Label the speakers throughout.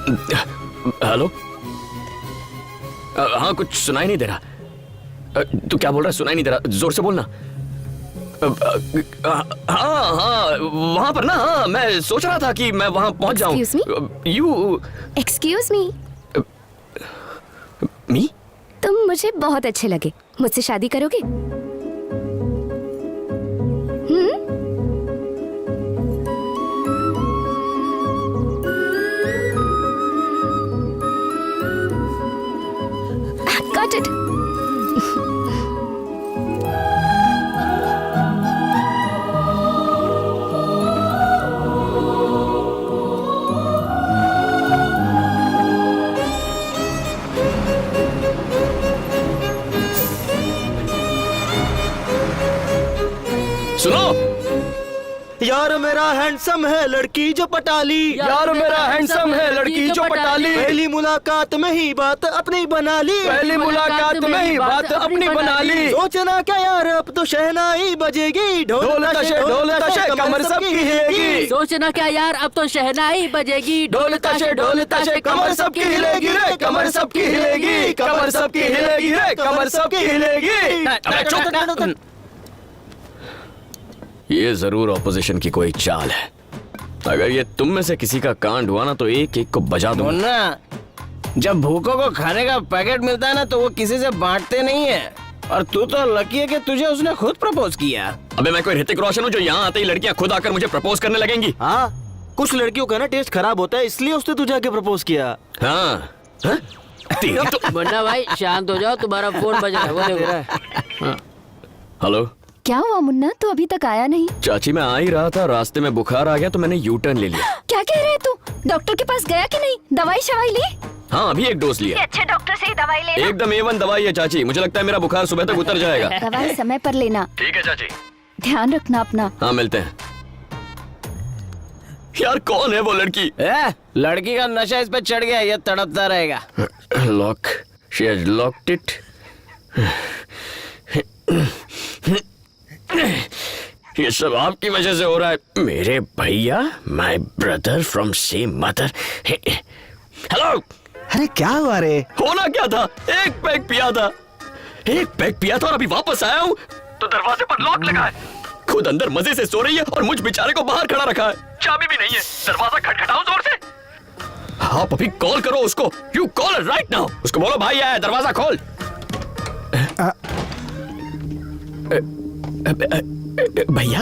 Speaker 1: Hello. हाँ, कुछ सुनाई नहीं दे रहा। तू क्या बोल रहा है? सुनाई नहीं दे रहा, जोर से बोलना। हाँ हाँ, वहां पर ना। हाँ, मैं सोच रहा था कि मैं वहां पहुंच जाऊं।
Speaker 2: Excuse me.
Speaker 1: मी?
Speaker 2: तुम मुझे बहुत अच्छे लगे। मुझसे शादी करोगे? Got it.
Speaker 1: सुनो
Speaker 3: यार मेरा हैंडसम है लड़की जो पटाली।
Speaker 1: यार मेरा हैंडसम है लड़की जो पटाली।
Speaker 3: पहली मुलाकात में ही बात अपनी बना ली।
Speaker 1: पहली मुलाकात में ही बात अपनी बना ली।
Speaker 3: सोचना क्या यार, अब तो शहनाई बजेगी।
Speaker 1: ढोल ताशे कमर सबकी हिलेगी।
Speaker 4: सोचना क्या यार, अब तो शहनाई बजेगी।
Speaker 1: ढोल ताशे कमर सबकी हिलेगी रे, कमर सबकी हिलेगी, कमर सबकी हिलेगी रे, कमर सबकी हिलेगी। ये जरूर ऑपोजिशन की कोई चाल है। अगर ये तुम में से किसी का कांड हुआ ना तो एक एक को बजा दूंगा।
Speaker 5: मुन्ना, जब भूखों को खाने का पैकेट मिलता है ना तो वो किसी से बांटते नहीं है। और तू तो लकी है कि तुझे उसने खुद प्रपोज किया।
Speaker 1: अबे मैं कोई ऋतिक रोशन हूँ जो यहाँ आते ही लड़कियाँ खुद आकर मुझे प्रपोज करने लगेंगी?
Speaker 3: हाँ, कुछ लड़कियों का ना टेस्ट खराब होता है, इसलिए उसने तुझे आके प्रपोज किया।
Speaker 1: हाँ, हाँ? तेरी तो।
Speaker 4: मुन्ना भाई शांत हो जाओ, तुम्हारा फोन बज रहा है, वो देखो।
Speaker 1: हेलो।
Speaker 2: क्या हुआ मुन्ना, तू अभी तक आया नहीं?
Speaker 1: चाची मैं आ ही रहा था, रास्ते में बुखार आ गया तो मैंने यू टर्न ले लिया।
Speaker 2: क्या कह रहे तू? डॉक्टर के पास गया कि नहीं? दवाई शवाई ली?
Speaker 1: हाँ, अभी एक डोज लिया।
Speaker 2: अच्छे डॉक्टर से ही दवाई लेना।
Speaker 1: एकदम A1 दवाई है चाची, मुझे लगता है मेरा बुखार सुबह तक उतर जाएगा।
Speaker 2: दवाई समय पर लेना।
Speaker 1: ठीक है चाची।
Speaker 2: ध्यान रखना अपना।
Speaker 1: हाँ, मिलते हैं। यार कौन है वो लड़की?
Speaker 5: लड़की का नशा इस पे चढ़ गया, ये तड़पता रहेगा।
Speaker 1: Lock, she has locked it. ये सब आपकी वजह से हो रहा है। मेरे भैया, my brother from same mother. Hello.
Speaker 3: अरे क्या हुआ रे?
Speaker 1: होना क्या था, एक पैक पिया था। एक पैक पिया था और अभी वापस आया हूँ तो दरवाजे पर लॉक लगा है। खुद अंदर मजे से सो रही है और मुझ बेचारे को बाहर खड़ा रखा है। चाबी भी नहीं है। दरवाजा खटखटाओ जोर से। आप अभी कॉल करो उसको। You call right now. उसको बोलो भाई आया है, दरवाजा खोल। भैया,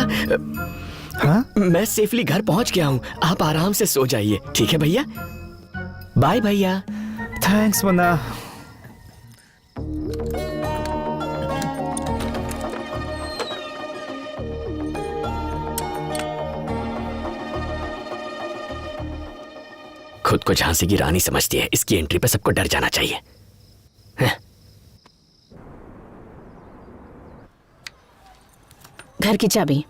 Speaker 3: हाँ?
Speaker 1: मैं सेफली घर पहुंच गया हूँ, आप आराम से सो जाइए। ठीक है भैया? बाय भैया।
Speaker 3: थैंक्स मुन्ना।
Speaker 1: खुद को झांसी की रानी समझती है, इसकी एंट्री पे सबको डर जाना चाहिए।
Speaker 6: घर की चाबी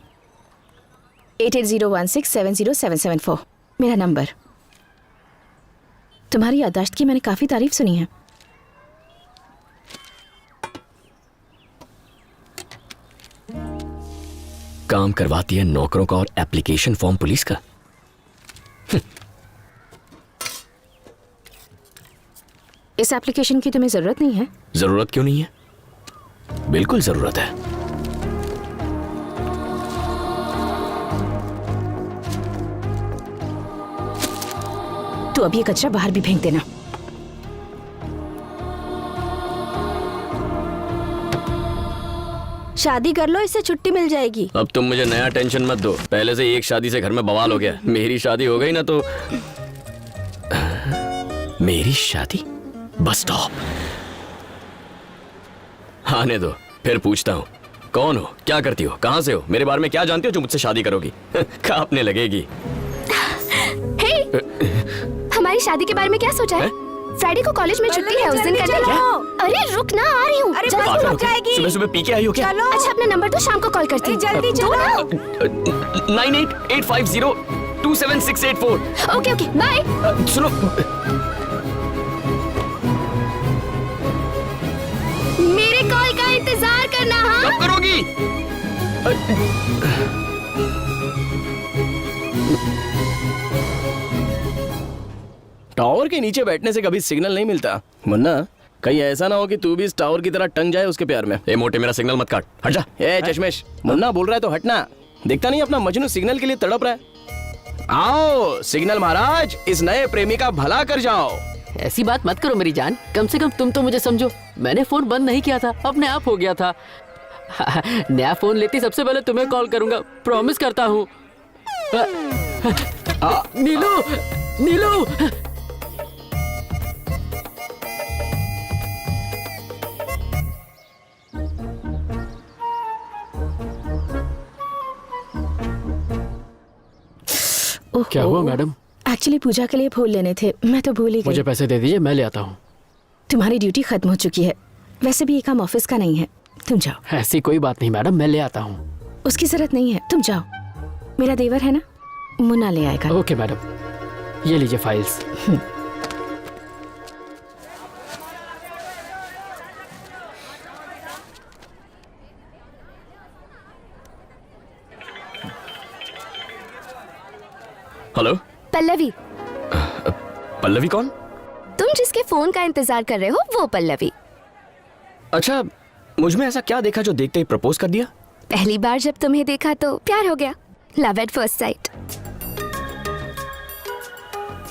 Speaker 6: 8801670774 मेरा नंबर। तुम्हारी याददाश्त की मैंने काफी तारीफ सुनी है।
Speaker 1: काम करवाती है नौकरों का और एप्लीकेशन फॉर्म पुलिस का।
Speaker 6: इस एप्लीकेशन की तुम्हें जरूरत नहीं है।
Speaker 1: जरूरत क्यों नहीं है? बिल्कुल जरूरत है।
Speaker 6: तो अब ये कचरा बाहर भी फेंक देना।
Speaker 2: शादी कर लो, इससे छुट्टी मिल जाएगी।
Speaker 1: अब तुम मुझे नया टेंशन मत दो, पहले से ही एक शादी से घर में बवाल हो गया। मेरी शादी हो गई ना तो। मेरी शादी? Bus stop. आने दो, फिर पूछता हूँ। कौन हो, क्या करती हो, कहाँ से हो, मेरे बारे में क्या जानती हो जो मुझसे शादी करोगी? कांपने लगेगी।
Speaker 2: हमारी शादी के बारे में क्या सोचा है? फ्राइडे को कॉलेज में छुट्टी है, उस दिन करने क्या? अरे रुक ना, आ रही हूँ।
Speaker 1: सुबह सुबह पी के आई हो क्या?
Speaker 2: अच्छा अपना नंबर तो शाम को कॉल करती हूँ। जल्दी चलो।
Speaker 1: 9885027684।
Speaker 2: Okay okay bye.
Speaker 1: सुनो,
Speaker 2: मेरे कॉल का इंतजार करना। हाँ
Speaker 1: कब करोगी?
Speaker 5: टावर के नीचे बैठने से कभी सिग्नल नहीं मिलता। मुन्ना, कहीं ऐसा ना हो कि तू भी इस टावर की तरह टंग जाए उसके प्यार में।
Speaker 1: ए मोटे, मेरा सिग्नल मत काट, हट जा।
Speaker 5: ए चश्मेश, मुन्ना बोल रहा है तो हटना। देखता नहीं अपना मजनू सिग्नल के लिए तड़प रहा है। आओ सिग्नल महाराज, इस नए प्रेमी का भला कर जाओ।
Speaker 4: ऐसी बात मत करो मेरी जान, कम से कम तुम तो मुझे समझो। मैंने फोन बंद नहीं किया था, अपने आप हो गया था। नया फोन लेती सबसे पहले तुम्हें कॉल करूंगा, प्रॉमिस करता हूँ। नीलू, नीलू।
Speaker 7: क्या हुआ मैडम?
Speaker 6: एक्चुअली पूजा के लिए फूल लेने थे, मैं तो भूल ही गई।
Speaker 7: मुझे पैसे दे दीजिए, मैं ले आता हूँ।
Speaker 6: तुम्हारी ड्यूटी खत्म हो चुकी है, वैसे भी ये काम ऑफिस का नहीं है, तुम जाओ।
Speaker 7: ऐसी कोई बात नहीं मैडम, मैं ले आता हूँ।
Speaker 6: उसकी जरूरत नहीं है, तुम जाओ। मेरा देवर है ना, मुन्ना ले आएगा।
Speaker 7: ओके मैडम, ये लीजिए फाइल्स।
Speaker 1: हेलो
Speaker 2: पल्लवी।
Speaker 1: पल्लवी कौन?
Speaker 2: तुम जिसके फोन का इंतजार कर रहे हो वो पल्लवी।
Speaker 1: अच्छा, मुझ में ऐसा क्या देखा जो देखते ही प्रपोज कर दिया?
Speaker 2: पहली बार जब तुम्हें देखा तो प्यार हो गया, लव एट फर्स्ट साइट।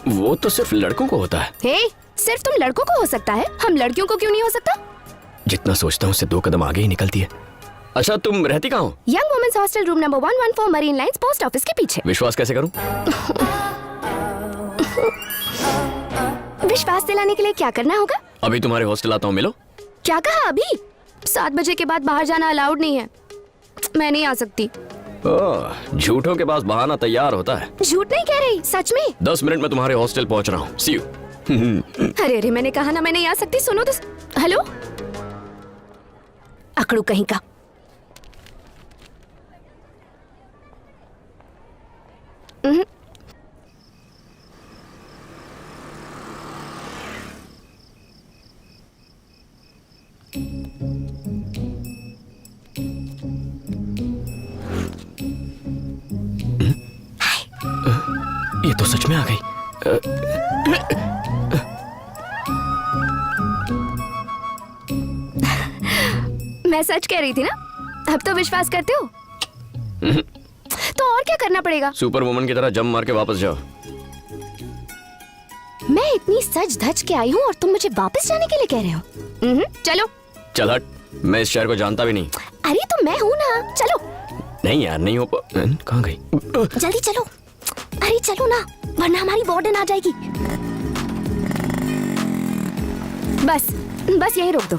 Speaker 1: वो तो सिर्फ लड़कों को होता है।
Speaker 2: हे, सिर्फ तुम लड़कों को हो सकता है, हम लड़कियों को क्यों नहीं हो सकता?
Speaker 1: जितना सोचता हूँ उससे 2 कदम आगे ही निकलती है। अच्छा, तुम रहती कहाँ हो?
Speaker 2: Young women's hostel room number 114 Marine Lines post office के पीछे।
Speaker 1: विश्वास कैसे करूँ?
Speaker 2: विश्वास दिलाने के लिए क्या करना होगा?
Speaker 1: अभी तुम्हारे हॉस्टल आता हूँ, मिलो।
Speaker 2: क्या कहा अभी? 7 बजे के बाद बाहर जाना अलाउड नहीं है, मैं नहीं आ सकती।
Speaker 1: झूठों के पास बहाना तैयार होता है।
Speaker 2: झूठ नहीं कह रही, सच में।
Speaker 1: 10 मिनट में तुम्हारे हॉस्टल पहुंच रहा हूँ। सी यू।
Speaker 2: अरे अरे, मैंने कहा ना मैं नहीं आ सकती। सुनो तो। हेलो, अकड़ू कहीं का।
Speaker 1: ये तो सच में आ गई।
Speaker 2: मैं सच कह रही थी ना, अब तो विश्वास करते हो। तो और क्या करना पड़ेगा?
Speaker 1: सुपर वुमन की तरह जंप मार के वापस जाओ।
Speaker 2: मैं इतनी सज धज के आई हूँ और तुम मुझे वापस जाने के लिए कह रहे हो? चलो।
Speaker 1: चल हट, मैं इस शहर को जानता भी नहीं।
Speaker 2: अरे तो मैं हूँ ना, चलो।
Speaker 1: नहीं यार, नहीं हो। कहाँ गई?
Speaker 2: जल्दी चलो। अरे चलो ना, वरना हमारी वार्डन आ जाएगी। बस बस यही रोक दो।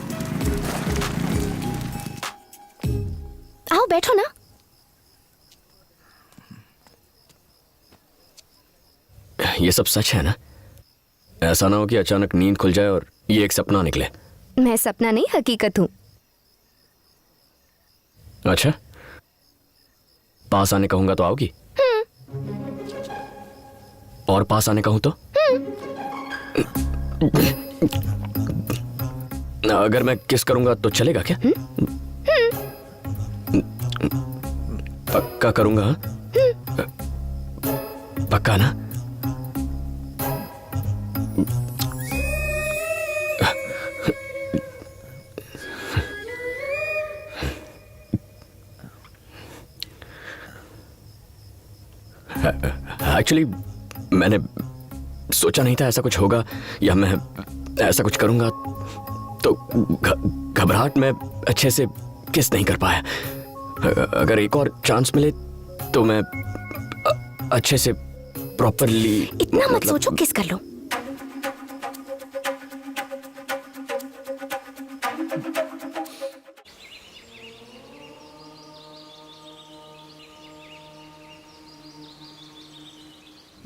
Speaker 2: आओ बैठो ना।
Speaker 1: ये सब सच है ना? ऐसा ना हो कि अचानक नींद खुल जाए और ये एक सपना निकले।
Speaker 2: मैं सपना नहीं, हकीकत हूँ।
Speaker 1: अच्छा, पास आने कहूंगा तो आओगी? और पास आने कहूं तो? अगर मैं किस करूंगा तो चलेगा क्या? पक्का करूंगा? हाँ? पक्का ना? एक्चुअली मैंने सोचा नहीं था ऐसा कुछ होगा या मैं ऐसा कुछ करूंगा, तो घबराहट में अच्छे से किस नहीं कर पाया। अगर एक और चांस मिले तो मैं अच्छे से प्रॉपरली।
Speaker 2: इतना मत सोचो, किस कर लो।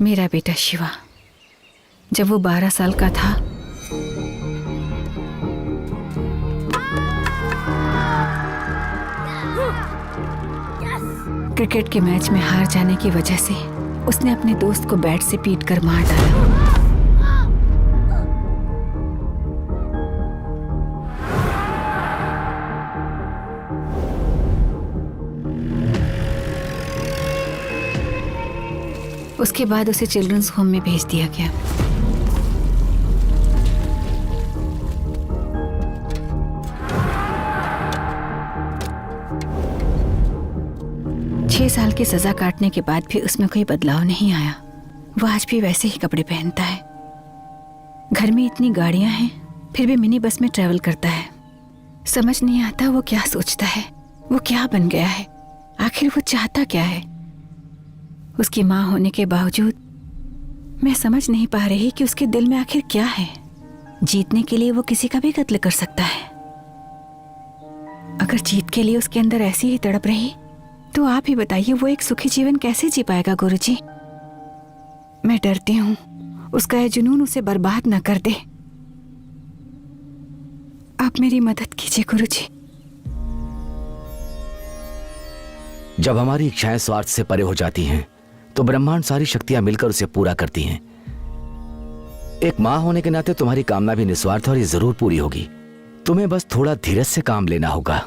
Speaker 6: मेरा बेटा शिवा जब वो 12 साल का था, क्रिकेट के मैच में हार जाने की वजह से उसने अपने दोस्त को बैट से पीटकर मार डाला। उसके बाद उसे चिल्ड्रंस होम में भेज दिया गया। 6 साल की सजा काटने के बाद भी उसमें कोई बदलाव नहीं आया। वो आज भी वैसे ही कपड़े पहनता है। घर में इतनी गाड़ियां हैं, फिर भी मिनी बस में ट्रेवल करता है। समझ नहीं आता वो क्या सोचता है, वो क्या बन गया है, आखिर वो चाहता क्या है। उसकी माँ होने के बावजूद मैं समझ नहीं पा रही कि उसके दिल में आखिर क्या है। जीतने के लिए वो किसी का भी कत्ल कर सकता है। अगर जीत के लिए उसके अंदर ऐसी ही तड़प रही तो आप ही बताइए वो एक सुखी जीवन कैसे जी पाएगा गुरुजी। मैं डरती हूँ उसका यह जुनून उसे बर्बाद न कर दे। आप मेरी मदद कीजिए गुरुजी।
Speaker 8: जब हमारी इच्छाएं स्वार्थ से परे हो जाती हैं तो ब्रह्मांड सारी शक्तियां मिलकर उसे पूरा करती हैं। एक मां होने के नाते तुम्हारी कामना भी निस्वार्थ और ये जरूर पूरी होगी। तुम्हें बस थोड़ा धीरज से काम लेना होगा।